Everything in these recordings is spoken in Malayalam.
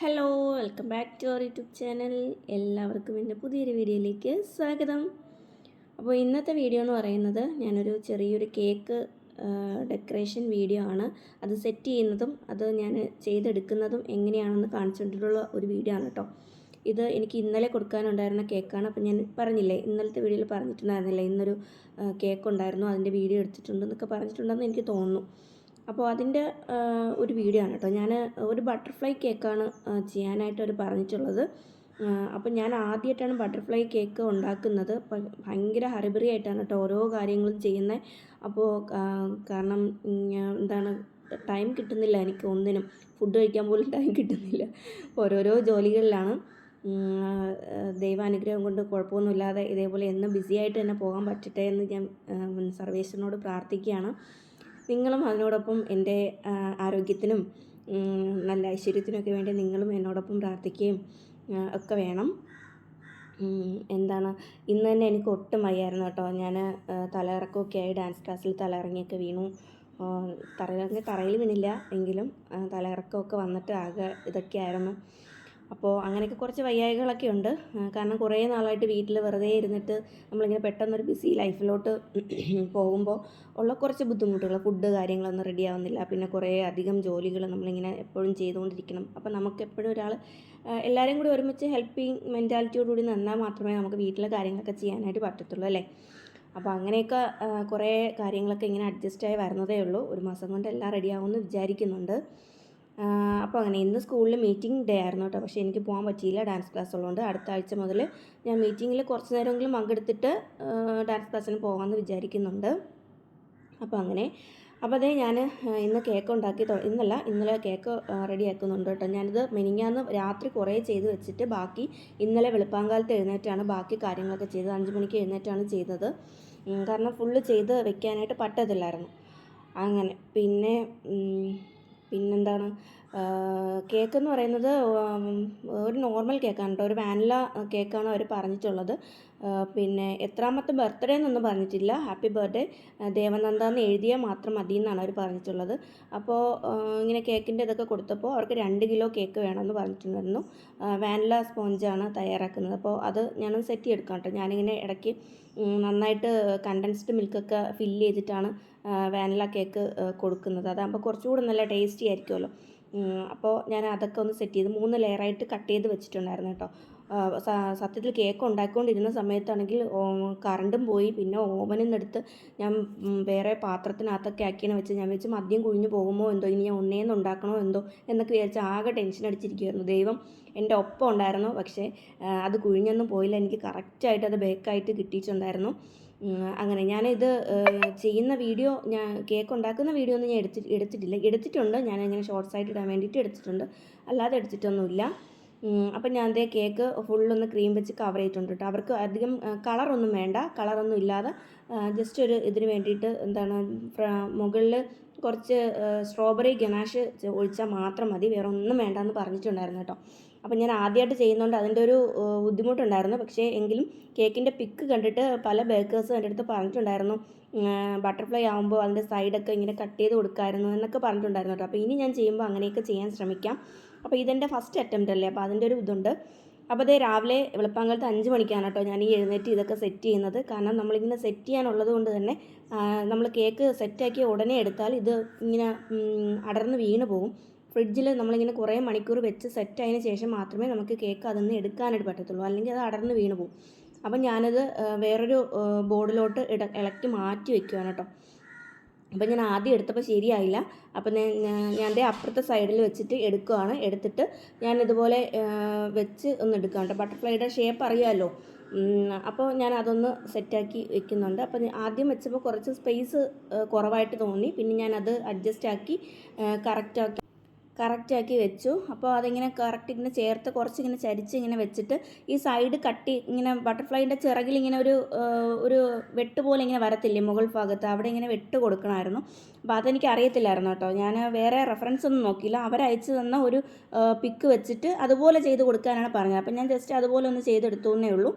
Hello, welcome back to our YouTube channel. എല്ലാവർക്കും എൻ്റെ പുതിയൊരു വീഡിയോയിലേക്ക് സ്വാഗതം. അപ്പോൾ ഇന്നത്തെ വീഡിയോ എന്ന് പറയുന്നത് ഞാനൊരു ചെറിയൊരു കേക്ക് ഡെക്കറേഷൻ വീഡിയോ ആണ്. അത് സെറ്റ് ചെയ്യുന്നതും അത് ഞാൻ ചെയ്തെടുക്കുന്നതും എങ്ങനെയാണെന്ന് കാണിച്ചുകൊണ്ടുള്ള ഒരു വീഡിയോ ആണ് കേട്ടോ. ഇത് എനിക്ക് ഇന്നലെ കൊടുക്കാനുണ്ടായിരുന്ന കേക്കാണ്. അപ്പോൾ ഞാൻ പറഞ്ഞില്ലേ, ഇന്നലത്തെ വീഡിയോയിൽ പറഞ്ഞിട്ടുണ്ടായിരുന്നില്ല, ഇന്നൊരു കേക്ക് ഉണ്ടായിരുന്നു, അതിൻ്റെ വീഡിയോ എടുത്തിട്ടുണ്ടെന്നൊക്കെ പറഞ്ഞിട്ടുണ്ടെന്ന് എനിക്ക് തോന്നുന്നു. അപ്പോൾ അതിൻ്റെ ഒരു വീഡിയോ ആണ് കേട്ടോ. ഞാൻ ഒരു ബട്ടർഫ്ലൈ കേക്കാണ് ചെയ്യാനായിട്ട് അവർ പറഞ്ഞിട്ടുള്ളത്. അപ്പം ഞാൻ ആദ്യമായിട്ടാണ് ബട്ടർഫ്ലൈ കേക്ക് ഉണ്ടാക്കുന്നത്. ഭയങ്കര ഹറിബറി ആയിട്ടാണ് കേട്ടോ ഓരോ കാര്യങ്ങളും ചെയ്യുന്നത്. അപ്പോൾ കാരണം എന്താണ്, ടൈം കിട്ടുന്നില്ല എനിക്ക് ഒന്നിനും. ഫുഡ് കഴിക്കാൻ പോലും ടൈം കിട്ടുന്നില്ല. ഓരോരോ ജോലികളിലാണ്. ദൈവാനുഗ്രഹം കൊണ്ട് കുഴപ്പമൊന്നുമില്ലാതെ ഇതേപോലെ എന്നും ബിസി ആയിട്ട് തന്നെ പോകാൻ പറ്റട്ടെ എന്ന് ഞാൻ സർവേശ്വരനോട് പ്രാർത്ഥിക്കുകയാണ്. നിങ്ങളും അതിനോടൊപ്പം എൻ്റെ ആരോഗ്യത്തിനും നല്ല ഐശ്വര്യത്തിനൊക്കെ വേണ്ടി നിങ്ങളും എന്നോടൊപ്പം പ്രാർത്ഥിക്കുകയും ഒക്കെ വേണം. എന്താണ്, ഇന്ന് തന്നെ എനിക്ക് ഒട്ടും വയ്യായിരുന്നു കേട്ടോ. ഞാൻ തലയിറക്കമൊക്കെ ആയി ഡാൻസ് ക്ലാസ്സിൽ തലയിറങ്ങിയൊക്കെ വീണു. തറയിൽ വീണില്ല എങ്കിലും തലയിറക്കമൊക്കെ വന്നിട്ട് ആകെ ഇതൊക്കെ ആയിരുന്നു. അപ്പോൾ അങ്ങനെയൊക്കെ കുറച്ച് വയ്യായ്കളൊക്കെ ഉണ്ട്. കാരണം കുറേ നാളായിട്ട് വീട്ടിൽ വെറുതെ ഇരുന്നിട്ട് നമ്മളിങ്ങനെ പെട്ടെന്നൊരു ബിസി ലൈഫിലോട്ട് പോകുമ്പോൾ ഉള്ള കുറച്ച് ബുദ്ധിമുട്ടുകൾ, ഫുഡ് കാര്യങ്ങളൊന്നും റെഡി ആവുന്നില്ല. പിന്നെ കുറേ അധികം ജോലികൾ നമ്മളിങ്ങനെ എപ്പോഴും ചെയ്തുകൊണ്ടിരിക്കണം. അപ്പോൾ നമുക്ക് എപ്പോഴും ഒരാൾ എല്ലാവരെയും കൂടി ഒരുമിച്ച് ഹെൽപ്പിംഗ് മെൻറ്റാലിറ്റിയോടുകൂടി നിന്നാൽ മാത്രമേ നമുക്ക് വീട്ടിലെ കാര്യങ്ങളൊക്കെ ചെയ്യാനായിട്ട് പറ്റത്തുള്ളൂ അല്ലേ. അപ്പോൾ അങ്ങനെയൊക്കെ കുറേ കാര്യങ്ങളൊക്കെ ഇങ്ങനെ അഡ്ജസ്റ്റായി വരുന്നതേ ഉള്ളൂ. ഒരു മാസം കൊണ്ട് എല്ലാം റെഡിയാവുമെന്ന് വിചാരിക്കുന്നുണ്ട്. അപ്പോൾ അങ്ങനെ ഇന്ന് സ്കൂളിൽ മീറ്റിംഗ് ഡേ ആയിരുന്നു കേട്ടോ. പക്ഷേ എനിക്ക് പോകാൻ പറ്റിയില്ല, ഡാൻസ് ക്ലാസ് ഉള്ളതുകൊണ്ട്. അടുത്ത ആഴ്ച മുതൽ ഞാൻ മീറ്റിങ്ങിൽ കുറച്ച് നേരമെങ്കിലും പങ്കെടുത്തിട്ട് ഡാൻസ് ക്ലാസ്സിന് പോകാമെന്ന് വിചാരിക്കുന്നുണ്ട്. അപ്പോൾ അതേ ഞാൻ ഇന്ന് കേക്ക് ഉണ്ടാക്കി ഇന്നലെ കേക്ക് റെഡിയാക്കുന്നുണ്ട് കേട്ടോ. ഞാനിത് മിനിഞ്ഞാന്ന് രാത്രി കുറേ ചെയ്ത് വെച്ചിട്ട് ബാക്കി ഇന്നലെ വെളുപ്പാങ്കാലത്ത് എഴുന്നേറ്റാണ് ബാക്കി കാര്യങ്ങളൊക്കെ ചെയ്തത്. 5 മണിക്ക് എഴുന്നേറ്റാണ് ചെയ്തത്. കാരണം ഫുള്ള് ചെയ്ത് വെക്കാനായിട്ട് പറ്റത്തില്ലായിരുന്നു. അങ്ങനെ പിന്നെന്താണ്, കേക്കെന്ന് പറയുന്നത് ഒരു നോർമൽ കേക്കാണ് കേട്ടോ. ഒരു വാനില കേക്കാണ് അവർ പറഞ്ഞിട്ടുള്ളത്. പിന്നെ എത്രാമത്തെ ബർത്ത്ഡേ എന്നൊന്നും പറഞ്ഞിട്ടില്ല. ഹാപ്പി ബർത്ത്ഡേ ദേവനന്ദ എന്ന് എഴുതിയാൽ മാത്രം മതി എന്നാണ് അവർ പറഞ്ഞിട്ടുള്ളത്. അപ്പോൾ ഇങ്ങനെ കേക്കിൻ്റെ ഇതൊക്കെ കൊടുത്തപ്പോൾ അവർക്ക് 2 കിലോ കേക്ക് വേണമെന്ന് പറഞ്ഞിട്ടുണ്ടായിരുന്നു. വാനില സ്പോഞ്ചാണ് തയ്യാറാക്കുന്നത്. അപ്പോൾ അത് ഞാനൊന്ന് സെറ്റ് ചെയ്തെടുക്കാം കേട്ടോ. ഞാനിങ്ങനെ ഇടയ്ക്ക് നന്നായിട്ട് കണ്ടൻസ്ഡ് മിൽക്കൊക്കെ ഫില്ല് ചെയ്തിട്ടാണ് വാനില കേക്ക് കൊടുക്കുന്നത്. അതാകുമ്പോൾ കുറച്ചുകൂടി നല്ല ടേസ്റ്റി ആയിരിക്കുമല്ലോ. അപ്പോൾ ഞാൻ അതൊക്കെ ഒന്ന് സെറ്റ് ചെയ്ത് 3 ലെയറായിട്ട് കട്ട് ചെയ്ത് വെച്ചിട്ടുണ്ടായിരുന്നു കേട്ടോ. സത്യത്തിൽ കേക്ക് ഉണ്ടാക്കിക്കൊണ്ടിരുന്ന സമയത്താണെങ്കിൽ കറണ്ടും പോയി. പിന്നെ ഓവനിൽ നിന്നെടുത്ത് ഞാൻ വേറെ പാത്രത്തിനകത്തൊക്കെ ആക്കിയാണ് വെച്ച്. ഞാൻ വെച്ച് മദ്യം കുഴിഞ്ഞു പോകുമോ എന്തോ, ഇനി ഞാൻ ഒന്നേന്ന് ഉണ്ടാക്കണോ എന്തോ എന്നൊക്കെ വിചാരിച്ച് ആകെ ടെൻഷൻ അടിച്ചിരിക്കുമായിരുന്നു. ദൈവം എൻ്റെ ഒപ്പം ഉണ്ടായിരുന്നു. പക്ഷേ അത് കുഴിഞ്ഞൊന്നും പോയില്ല. എനിക്ക് കറക്റ്റായിട്ട് അത് ബേക്കായിട്ട് കിട്ടിയിട്ടുണ്ടായിരുന്നു. അങ്ങനെ ഞാനിത് ചെയ്യുന്ന വീഡിയോ, ഞാൻ കേക്ക് ഉണ്ടാക്കുന്ന വീഡിയോ ഒന്നും ഞാൻ എടുത്തിട്ടുണ്ട്. ഞാനിങ്ങനെ ഷോർട്സ് ആയിട്ട് ഇടാൻ വേണ്ടിയിട്ട് എടുത്തിട്ടുണ്ട്, അല്ലാതെ എടുത്തിട്ടൊന്നുമില്ല. അപ്പം ഞാൻ അതേ കേക്ക് ഫുള്ളൊന്ന് ക്രീം വെച്ച് കവർ ചെയ്തിട്ടുണ്ട് കേട്ടോ. അവർക്ക് അധികം കളറൊന്നും വേണ്ട, കളറൊന്നും ഇല്ലാതെ ജസ്റ്റ് ഒരു ഇതിന് വേണ്ടിയിട്ട് എന്താണ്, മുകളിൽ കുറച്ച് സ്ട്രോബെറി ഗനാഷ് ഒഴിച്ചാൽ മാത്രം മതി, വേറെ ഒന്നും വേണ്ടെന്ന് പറഞ്ഞിട്ടുണ്ടായിരുന്നു കേട്ടോ. അപ്പം ഞാൻ ആദ്യമായിട്ട് ചെയ്യുന്നതുകൊണ്ട് അതിൻ്റെ ഒരു ബുദ്ധിമുട്ടുണ്ടായിരുന്നു. പക്ഷേ എങ്കിലും കേക്കിൻ്റെ പിക്ക് കണ്ടിട്ട് പല ബേക്കേഴ്സും എൻ്റെ അടുത്ത് പറഞ്ഞിട്ടുണ്ടായിരുന്നു, ബട്ടർഫ്ലൈ ആകുമ്പോൾ അതിൻ്റെ സൈഡൊക്കെ ഇങ്ങനെ കട്ട് ചെയ്ത് കൊടുക്കാമായിരുന്നു എന്നൊക്കെ പറഞ്ഞിട്ടുണ്ടായിരുന്നു കേട്ടോ. അപ്പോൾ ഇനി ഞാൻ ചെയ്യുമ്പോൾ അങ്ങനെയൊക്കെ ചെയ്യാൻ ശ്രമിക്കാം. അപ്പോൾ ഇതെൻ്റെ ഫസ്റ്റ് അറ്റംപ്റ്റ് അല്ലേ, അപ്പോൾ അതിൻ്റെ ഒരു ഇതുണ്ട്. അപ്പോൾ അതേ രാവിലെ വെളുപ്പാങ്കാലത്ത് 5 മണിക്കാണ് കേട്ടോ ഞാൻ ഈ എഴുന്നേറ്റ് ഇതൊക്കെ സെറ്റ് ചെയ്യുന്നത്. കാരണം നമ്മളിങ്ങനെ സെറ്റ് ചെയ്യാനുള്ളത് കൊണ്ട് തന്നെ നമ്മൾ കേക്ക് സെറ്റാക്കി ഉടനെ എടുത്താൽ ഇത് ഇങ്ങനെ അടർന്ന് വീണ് പോകും. ഫ്രിഡ്ജിൽ നമ്മളിങ്ങനെ കുറേ മണിക്കൂർ വെച്ച് സെറ്റായതിന് ശേഷം മാത്രമേ നമുക്ക് കേക്ക് അതിൽ നിന്ന് എടുക്കാനായിട്ട് പറ്റത്തുള്ളൂ, അല്ലെങ്കിൽ അത് അടർന്ന് വീണ് പോകും. അപ്പം ഞാനത് വേറൊരു ബോർഡിലോട്ട് ഇളക്കി മാറ്റി വയ്ക്കുവാണ് കേട്ടോ. അപ്പം ഞാൻ ആദ്യം എടുത്തപ്പോൾ ശരിയായില്ല. അപ്പം ഞാൻ എൻ്റെ അപ്പുറത്തെ സൈഡിൽ വെച്ചിട്ട് എടുത്തിട്ട് ഞാൻ ഇതുപോലെ വെച്ച് ഒന്ന് എടുക്കാം കേട്ടോ. ബട്ടർഫ്ലൈയുടെ ഷേപ്പ് അറിയാമല്ലോ. അപ്പോൾ ഞാൻ അതൊന്ന് സെറ്റാക്കി വെക്കുന്നുണ്ട്. അപ്പം ആദ്യം വെച്ചപ്പോൾ കുറച്ച് സ്പേസ് കുറവായിട്ട് തോന്നി. പിന്നെ ഞാനത് അഡ്ജസ്റ്റ് കറക്റ്റാക്കി വെച്ചു. അപ്പോൾ അതിങ്ങനെ കറക്റ്റ് ഇങ്ങനെ ചേർത്ത് കുറച്ചിങ്ങനെ ചരിച്ച് ഇങ്ങനെ വെച്ചിട്ട് ഈ സൈഡ് കട്ടി ഇങ്ങനെ ബട്ടർഫ്ലൈൻ്റെ ചിറകിൽ ഇങ്ങനെ ഒരു വെട്ട് പോലെ ഇങ്ങനെ വരത്തില്ലേ മുകൾ ഭാഗത്ത്, അവിടെ ഇങ്ങനെ വെട്ട് കൊടുക്കണമായിരുന്നു. അപ്പോൾ അതെനിക്ക് അറിയത്തില്ലായിരുന്നു കേട്ടോ. ഞാൻ വേറെ റെഫറൻസ് ഒന്നും നോക്കിയില്ല. അവരയച്ചു തന്ന ഒരു പിക്ക് വെച്ചിട്ട് അതുപോലെ ചെയ്ത് കൊടുക്കാനാണ് പറഞ്ഞത്. അപ്പം ഞാൻ ജസ്റ്റ് അതുപോലെ ഒന്ന് ചെയ്തെടുത്തു എന്നേ ഉള്ളൂ.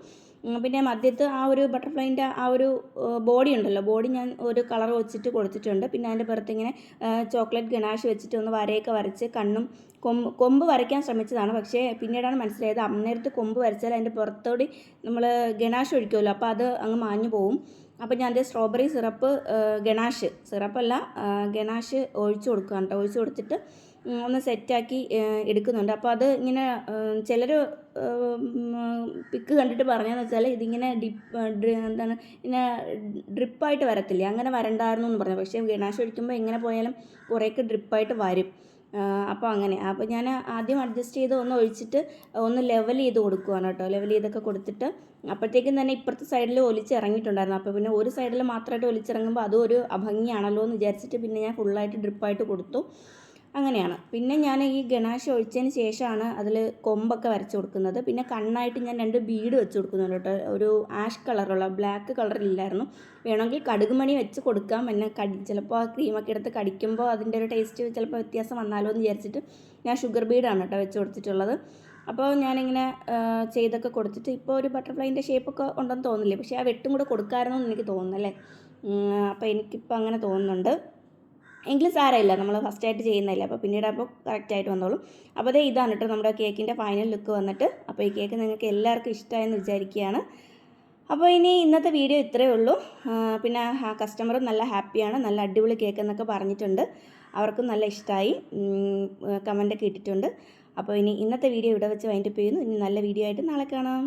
പിന്നെ മധ്യത്ത് ആ ഒരു ബട്ടർഫ്ലൈൻ്റെ ആ ഒരു ബോഡി ഉണ്ടല്ലോ, ബോഡി ഞാൻ ഒരു കളർ വെച്ചിട്ട് കൊടുത്തിട്ടുണ്ട്. പിന്നെ അതിൻ്റെ പുറത്ത് ഇങ്ങനെ ചോക്ലേറ്റ് ഗണാഷ് വെച്ചിട്ട് ഒന്ന് വരയൊക്കെ വരച്ച് കണ്ണും കൊമ്പ് വരയ്ക്കാൻ ശ്രമിച്ചതാണ്. പക്ഷേ പിന്നീടാണ് മനസ്സിലായത് അന്നേരത്ത് കൊമ്പ് വരച്ചാൽ അതിൻ്റെ പുറത്തോടി നമ്മൾ ഗണാഷ് ഒഴിക്കുമല്ലോ, അപ്പോൾ അത് അങ്ങ് മാഞ്ഞു പോവും. അപ്പോൾ ഞാൻ അതിൻ്റെ സ്ട്രോബെറി സിറപ്പ് ഗണാഷ് സിറപ്പല്ല ഗണാഷ് ഒഴിച്ചു കൊടുക്കുകയാണ് കേട്ടോ. ഒഴിച്ചു കൊടുത്തിട്ട് ഒന്ന് സെറ്റാക്കി എടുക്കുന്നുണ്ട്. അപ്പോൾ അത് ഇങ്ങനെ ചിലർ പിക്ക് കണ്ടിട്ട് പറഞ്ഞതെന്ന് വെച്ചാൽ ഇതിങ്ങനെ എന്താണ് ഇങ്ങനെ ഡ്രിപ്പായിട്ട് വരത്തില്ലേ, അങ്ങനെ വരണ്ടായിരുന്നു എന്ന് പറഞ്ഞു. പക്ഷേ ഗണാഷ് ഒഴിക്കുമ്പോൾ എങ്ങനെ പോയാലും കുറേയൊക്കെ ഡ്രിപ്പായിട്ട് വരും. അപ്പോൾ അങ്ങനെ അപ്പോൾ ഞാൻ ആദ്യം അഡ്ജസ്റ്റ് ചെയ്ത് ഒന്ന് ഒഴിച്ചിട്ട് ഒന്ന് ലെവൽ ചെയ്ത് കൊടുക്കുകയാണ് കേട്ടോ. ലെവൽ ചെയ്തൊക്കെ കൊടുത്തിട്ട് അപ്പോഴത്തേക്കും തന്നെ ഇപ്പുറത്തെ സൈഡിൽ ഒലിച്ചിറങ്ങിയിട്ടുണ്ടായിരുന്നു. അപ്പോൾ പിന്നെ ഒരു സൈഡിൽ മാത്രമായിട്ട് ഒലിച്ചിറങ്ങുമ്പോൾ അതും ഒരു അഭംഗിയാണല്ലോ എന്ന് വിചാരിച്ചിട്ട് പിന്നെ ഞാൻ ഫുള്ളായിട്ട് ഡ്രിപ്പായിട്ട് കൊടുത്തു. അങ്ങനെയാണ്. പിന്നെ ഞാൻ ഈ ഗണാഷ് ഒഴിച്ചതിന് ശേഷമാണ് അതിൽ കൊമ്പൊക്കെ വരച്ച് കൊടുക്കുന്നത്. പിന്നെ കണ്ണായിട്ട് ഞാൻ 2 ബീഡ് വെച്ച് കൊടുക്കുന്നുണ്ട് കേട്ടോ. ഒരു ആഷ് കളറുള്ള ബ്ലാക്ക് കളറിലില്ലായിരുന്നു. വേണമെങ്കിൽ കടുകുമണി വെച്ച് കൊടുക്കാം. എന്നെ ചിലപ്പോൾ ആ ക്രീമൊക്കെ എടുത്ത് കടിക്കുമ്പോൾ അതിൻ്റെ ഒരു ടേസ്റ്റ് ചിലപ്പോൾ വ്യത്യാസം വന്നാലോ എന്ന് വിചാരിച്ചിട്ട് ഞാൻ ഷുഗർ ബീഡാണ് കേട്ടോ വെച്ച് കൊടുത്തിട്ടുള്ളത്. അപ്പോൾ ഞാനിങ്ങനെ ചെയ്തൊക്കെ കൊടുത്തിട്ട് ഇപ്പോൾ ഒരു ബട്ടർഫ്ലൈൻ്റെ ഷേപ്പൊക്കെ ഉണ്ടെന്ന് തോന്നില്ലേ, പക്ഷേ ആ വെട്ടും കൂടെ കൊടുക്കാമായിരുന്നു എന്ന് എനിക്ക് തോന്നുന്നല്ലേ. അപ്പോൾ എനിക്കിപ്പോൾ അങ്ങനെ തോന്നുന്നുണ്ട്. എങ്കിലും സാരമില്ല, നമ്മൾ ഫസ്റ്റായിട്ട് ചെയ്യുന്നതല്ലേ, അപ്പോൾ പിന്നീട് അപ്പോൾ കറക്റ്റായിട്ട് വന്നോളും. അപ്പോൾ അതേ ഇതാണ് കേട്ടോ നമ്മുടെ കേക്കിൻ്റെ ഫൈനൽ ലുക്ക് വന്നിട്ട്. അപ്പോൾ ഈ കേക്ക് നിങ്ങൾക്ക് എല്ലാവർക്കും ഇഷ്ടമായെന്ന് വിചാരിക്കുകയാണ്. അപ്പോൾ ഇനി ഇന്നത്തെ വീഡിയോ ഇത്രയേ ഉള്ളൂ. പിന്നെ ആ കസ്റ്റമറും നല്ല ഹാപ്പിയാണ്, നല്ല അടിപൊളി കേക്ക് എന്നൊക്കെ പറഞ്ഞിട്ടുണ്ട്. അവർക്കും നല്ല ഇഷ്ടമായി, കമൻ്റൊക്കെ ഇട്ടിട്ടുണ്ട്. അപ്പോൾ ഇനി ഇന്നത്തെ വീഡിയോ ഇവിടെ വെച്ച് വൈൻഡപ്പ് ചെയ്യുന്നു. ഇനി നല്ല വീഡിയോ ആയിട്ട് നാളെ കാണാം.